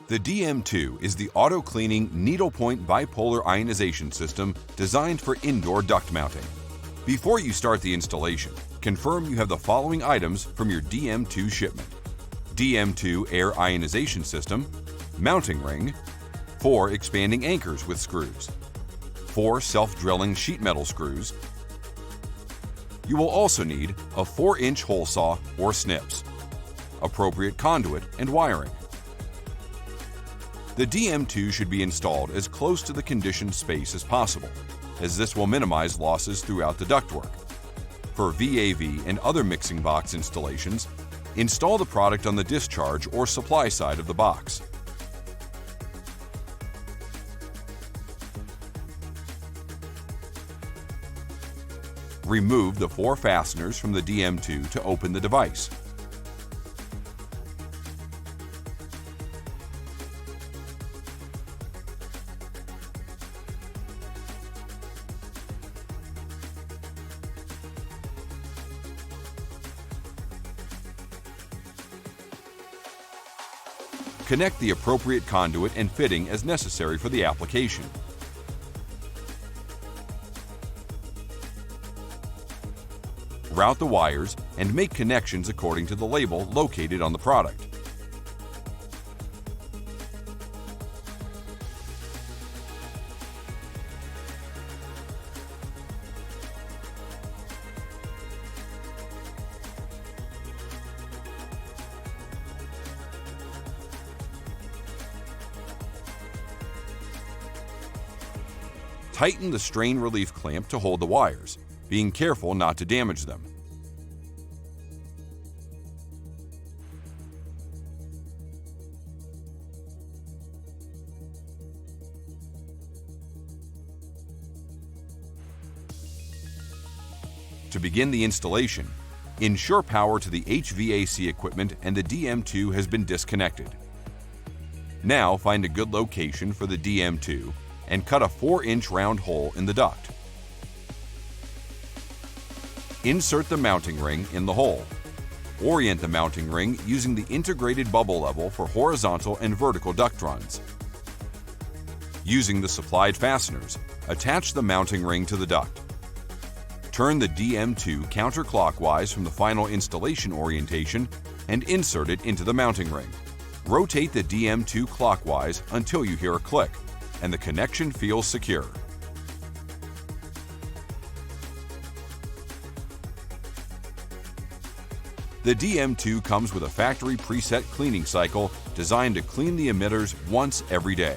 The DM-2 is the auto-cleaning needlepoint bipolar ionization system designed for indoor duct mounting. Before you start the installation, confirm you have the following items from your DM-2 shipment: DM-2 air ionization system, mounting ring, 4 expanding anchors with screws, 4 self-drilling sheet metal screws. You will also need a 4-inch hole saw or snips, appropriate conduit and wiring. The DM-2 should be installed as close to the conditioned space as possible, as this will minimize losses throughout the ductwork. For VAV and other mixing box installations, install the product on the discharge or supply side of the box. Remove the 4 fasteners from the DM-2 to open the device. Connect the appropriate conduit and fitting as necessary for the application. Route the wires and make connections according to the label located on the product. Tighten the strain relief clamp to hold the wires, being careful not to damage them. To begin the installation, ensure power to the HVAC equipment and the DM-2 has been disconnected. Now find a good location for the DM-2 and cut a 4-inch round hole in the duct. Insert the mounting ring in the hole. Orient the mounting ring using the integrated bubble level for horizontal and vertical duct runs. Using the supplied fasteners, attach the mounting ring to the duct. Turn the DM-2 counterclockwise from the final installation orientation and insert it into the mounting ring. Rotate the DM-2 clockwise until you hear a click and the connection feels secure. The DM-2 comes with a factory preset cleaning cycle designed to clean the emitters once every day.